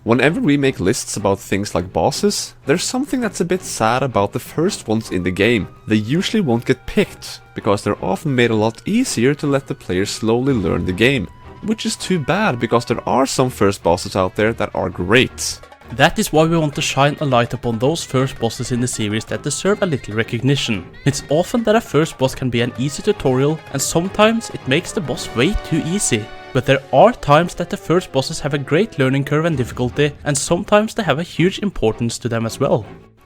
Whenever we make lists about things like bosses, there's something that's a bit sad about the first ones in the game. They usually won't get picked, because they're often made a lot easier to let the player slowly learn the game. Which is too bad, because there are some first bosses out there that are great. That is why we want to shine a light upon those first bosses in the series that deserve a little recognition. It's often that a first boss can be an easy tutorial, and sometimes it makes the boss way too easy. But there are times that the first bosses have a great learning curve and difficulty, and sometimes they have a huge importance to them as well.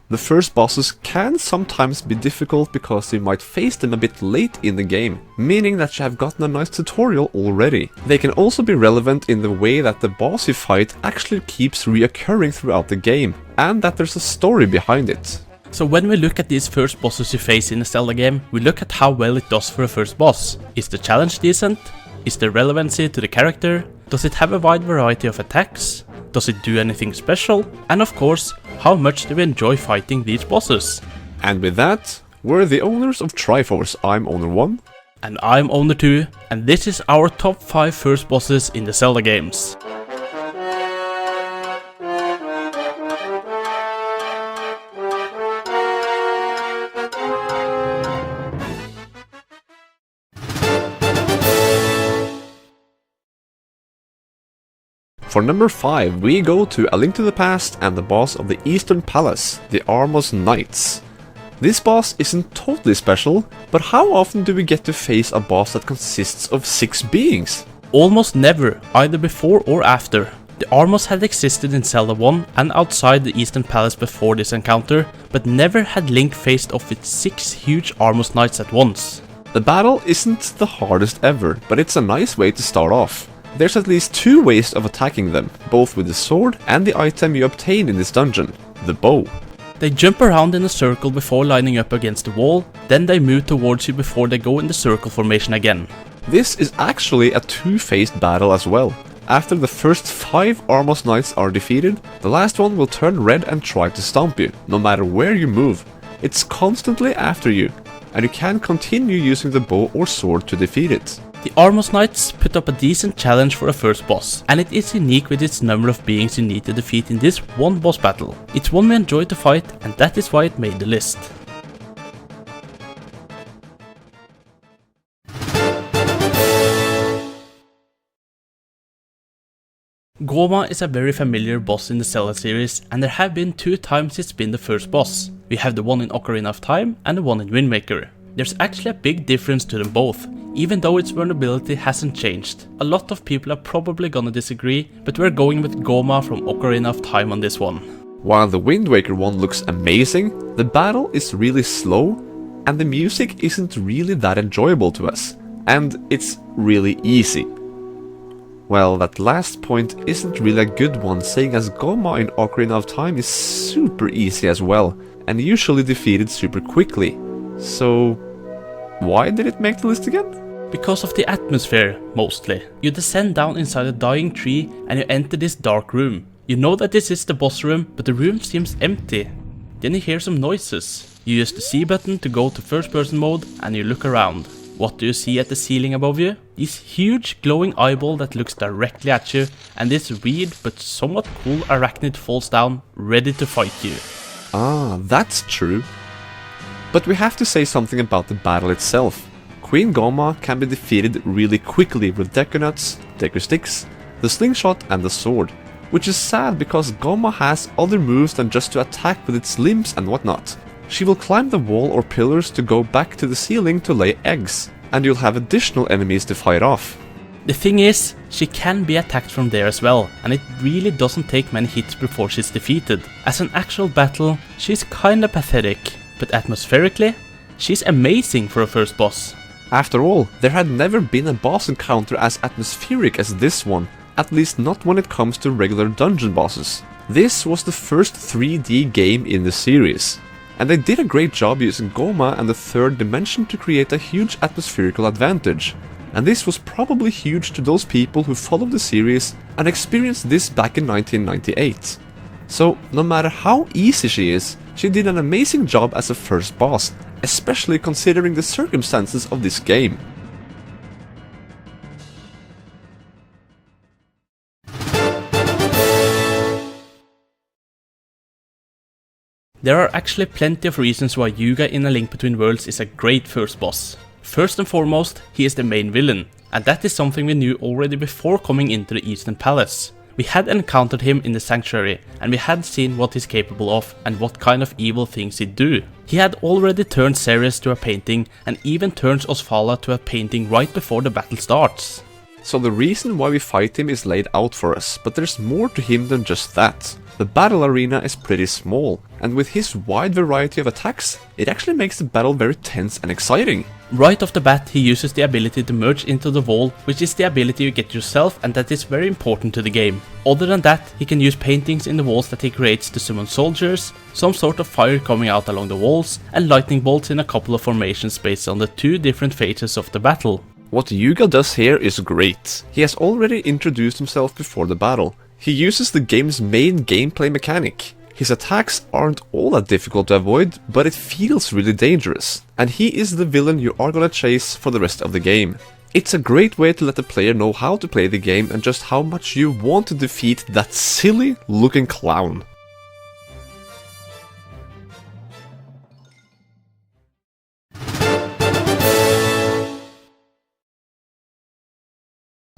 The first bosses can sometimes be difficult because you might face them a bit late in the game, meaning that you have gotten a nice tutorial already. They can also be relevant in the way that the boss you fight actually keeps reoccurring throughout the game, and that there's a story behind it. So when we look at these first bosses you face in a Zelda game, we look at how well it does for a first boss. Is the challenge decent? Is there relevancy to the character? Does it have a wide variety of attacks? Does it do anything special? And of course, how much do we enjoy fighting these bosses? And with that, we're the owners of Triforce. I'm Owner 1. And I'm Owner 2, and this is our top 5 first bosses in the Zelda games. For number 5, we go to A Link to the Past and the boss of the Eastern Palace, the ARMOS Knights. This boss isn't totally special, but how often do we get to face a boss that consists of 6 beings? Almost never, either before or after. The ARMOS had existed in Zelda 1 and outside the Eastern Palace before this encounter, but never had Link faced off with 6 huge ARMOS Knights at once. The battle isn't the hardest ever, but it's a nice way to start off. There's at least 2 ways of attacking them, both with the sword and the item you obtain in this dungeon, the bow. They jump around in a circle before lining up against the wall, then they move towards you before they go in the circle formation again. This is actually a 2-phased battle as well. After the first 5 ARMOS Knights are defeated, the last one will turn red and try to stomp you, no matter where you move. It's constantly after you, and you can continue using the bow or sword to defeat it. The ARMOS Knights put up a decent challenge for a first boss, and it is unique with its number of beings you need to defeat in this one boss battle. It's one we enjoy to fight, and that is why it made the list. GOHMA is a very familiar boss in the Zelda series, and there have been 2 times it's been the first boss. We have the one in Ocarina of Time and the one in Wind Waker. There's actually a big difference to them both, even though its vulnerability hasn't changed. A lot of people are probably gonna disagree, but we're going with GOHMA from Ocarina of Time on this one. While the Wind Waker one looks amazing, the battle is really slow, and the music isn't really that enjoyable to us, and it's really easy. Well, that last point isn't really a good one, seeing as GOHMA in Ocarina of Time is super easy as well, and usually defeated super quickly. So, why did it make the list again? Because of the atmosphere, mostly. You descend down inside a dying tree and you enter this dark room. You know that this is the boss room, but the room seems empty. Then you hear some noises. You use the C button to go to first person mode and you look around. What do you see at the ceiling above you? This huge glowing eyeball that looks directly at you, and this weird but somewhat cool arachnid falls down, ready to fight you. Ah, that's true. But we have to say something about the battle itself. Queen GOHMA can be defeated really quickly with Deku Nuts, Deku Sticks, the Slingshot and the Sword. Which is sad because GOHMA has other moves than just to attack with its limbs and whatnot. She will climb the wall or pillars to go back to the ceiling to lay eggs, and you'll have additional enemies to fight off. The thing is, she can be attacked from there as well, and it really doesn't take many hits before she's defeated. As an actual battle, she's kinda pathetic, but atmospherically, she's amazing for a first boss. After all, there had never been a boss encounter as atmospheric as this one, at least not when it comes to regular dungeon bosses. This was the first 3D game in the series, and they did a great job using GOHMA and the third dimension to create a huge atmospherical advantage. And this was probably huge to those people who followed the series and experienced this back in 1998. So, no matter how easy she is, she did an amazing job as a first boss, especially considering the circumstances of this game. There are actually plenty of reasons why Yuga in A Link Between Worlds is a great first boss. First and foremost, he is the main villain, and that is something we knew already before coming into the Eastern Palace. We had encountered him in the Sanctuary, and we had seen what he's capable of and what kind of evil things he'd do. He had already turned Ceres to a painting, and even turns Osvala to a painting right before the battle starts. So the reason why we fight him is laid out for us, but there's more to him than just that. The battle arena is pretty small, and with his wide variety of attacks, it actually makes the battle very tense and exciting. Right off the bat, he uses the ability to merge into the wall, which is the ability you get yourself, and that is very important to the game. Other than that, he can use paintings in the walls that he creates to summon soldiers, some sort of fire coming out along the walls, and lightning bolts in a couple of formations based on the two different phases of the battle. What Yuga does here is great. He has already introduced himself before the battle. He uses the game's main gameplay mechanic. His attacks aren't all that difficult to avoid, but it feels really dangerous. And he is the villain you are gonna chase for the rest of the game. It's a great way to let the player know how to play the game and just how much you want to defeat that silly looking clown.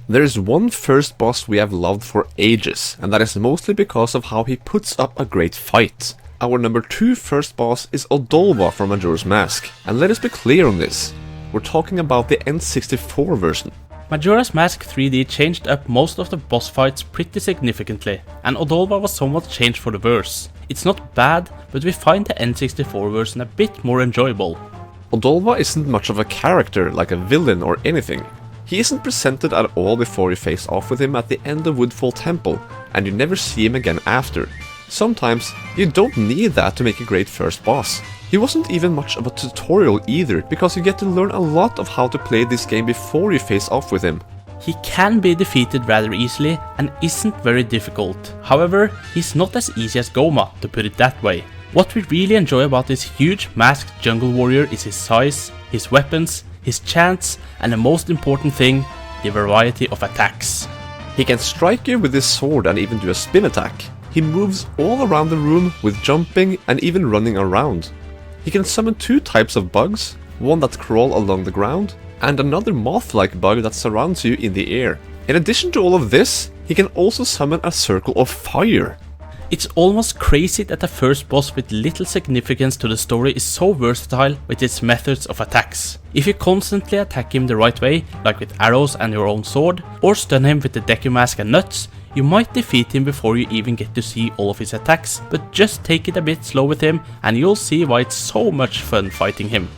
There is one first boss we have loved for ages, and that is mostly because of how he puts up a great fight. Our number 2 first boss is Odolwa from Majora's Mask, and let us be clear on this. We're talking about the N64 version. Majora's Mask 3D changed up most of the boss fights pretty significantly, and Odolwa was somewhat changed for the worse. It's not bad, but we find the N64 version a bit more enjoyable. Odolwa isn't much of a character like a villain or anything. He isn't presented at all before you face off with him at the end of Woodfall Temple, and you never see him again after. Sometimes you don't need that to make a great first boss. He wasn't even much of a tutorial either, because you get to learn a lot of how to play this game before you face off with him. He can be defeated rather easily and isn't very difficult. However, he's not as easy as GOHMA, to put it that way. What we really enjoy about this huge masked jungle warrior is his size, his weapons, his chants, and the most important thing, the variety of attacks. He can strike you with his sword and even do a spin attack. He moves all around the room with jumping and even running around. He can summon 2 types of bugs, one that crawl along the ground, and another moth-like bug that surrounds you in the air. In addition to all of this, he can also summon a circle of fire. It's almost crazy that the first boss with little significance to the story is so versatile with its methods of attacks. If you constantly attack him the right way, like with arrows and your own sword, or stun him with the Deku Mask and nuts, you might defeat him before you even get to see all of his attacks, but just take it a bit slow with him and you'll see why it's so much fun fighting him.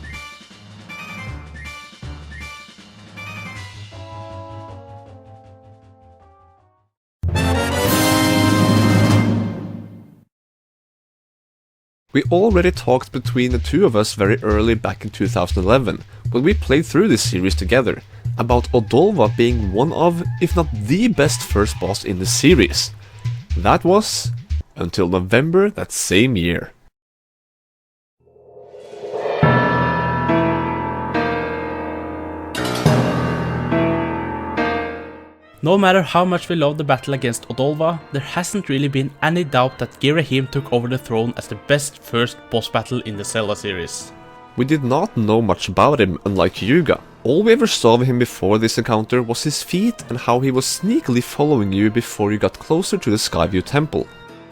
We already talked between the two of us very early back in 2011, when we played through this series together, about Odolwa being one of, if not the best first boss in the series. That was until November that same year. No matter how much we love the battle against Odolwa, there hasn't really been any doubt that GHIRAHIM took over the throne as the best first boss battle in the Zelda series. We did not know much about him, unlike Yuga. All we ever saw of him before this encounter was his feet and how he was sneakily following you before you got closer to the Skyview Temple.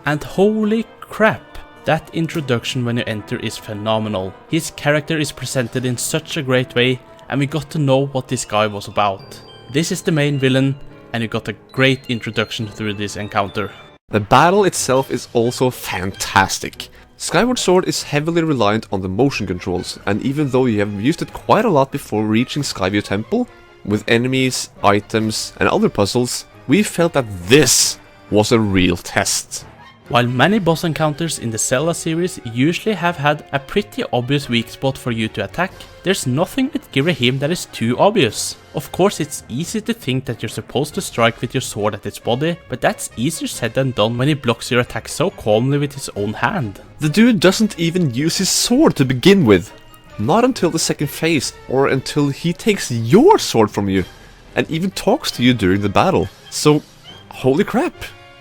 And holy crap, that introduction when you enter is phenomenal. His character is presented in such a great way, and we got to know what this guy was about. This is the main villain, and you got a great introduction through this encounter. The battle itself is also fantastic. Skyward Sword is heavily reliant on the motion controls, and even though you have used it quite a lot before reaching Skyview Temple, with enemies, items and other puzzles, we felt that this was a real test. While many boss encounters in the Zelda series usually have had a pretty obvious weak spot for you to attack, there's nothing with GHIRAHIM that is too obvious. Of course, it's easy to think that you're supposed to strike with your sword at its body, but that's easier said than done when he blocks your attack so calmly with his own hand. The dude doesn't even use his sword to begin with. Not until the second phase, or until he takes your sword from you, and even talks to you during the battle. So, holy crap.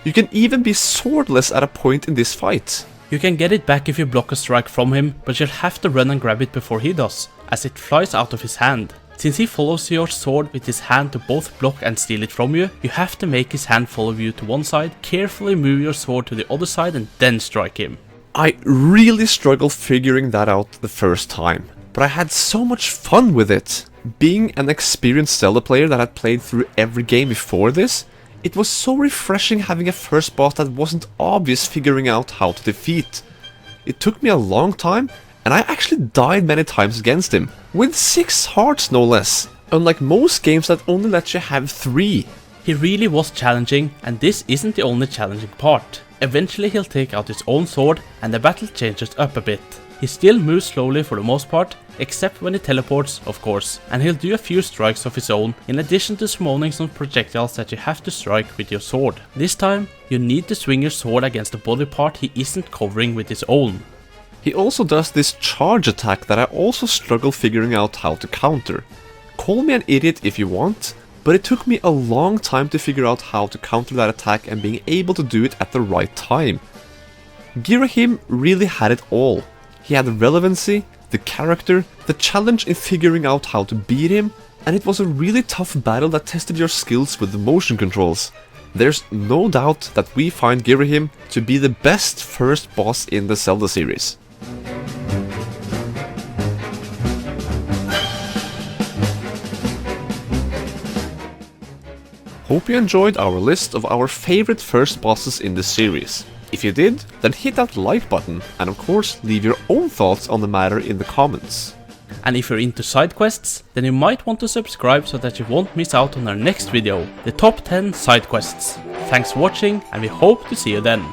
You can even be swordless at a point in this fight. You can get it back if you block a strike from him, but you'll have to run and grab it before he does, as it flies out of his hand. Since he follows your sword with his hand to both block and steal it from you, you have to make his hand follow you to one side, carefully move your sword to the other side and then strike him. I really struggled figuring that out the first time, but I had so much fun with it. Being an experienced Zelda player that had played through every game before this, it was so refreshing having a first boss that wasn't obvious figuring out how to defeat. It took me a long time, and I actually died many times against him, with 6 hearts no less, unlike most games that only let you have 3. He really was challenging, and this isn't the only challenging part. Eventually he'll take out his own sword, and the battle changes up a bit. He still moves slowly for the most part, except when he teleports, of course, and he'll do a few strikes of his own, in addition to summoning some projectiles that you have to strike with your sword. This time, you need to swing your sword against the body part he isn't covering with his own. He also does this charge attack that I also struggle figuring out how to counter. Call me an idiot if you want, but it took me a long time to figure out how to counter that attack and being able to do it at the right time. GHIRAHIM really had it all. He had the relevancy, the character, the challenge in figuring out how to beat him, and it was a really tough battle that tested your skills with the motion controls. There's no doubt that we find GHIRAHIM to be the best first boss in the Zelda series. Hope you enjoyed our list of our favorite first bosses in the series. If you did, then hit that like button, and of course leave your own thoughts on the matter in the comments. And if you're into side quests, then you might want to subscribe so that you won't miss out on our next video, the top 10 side quests. Thanks for watching, and we hope to see you then.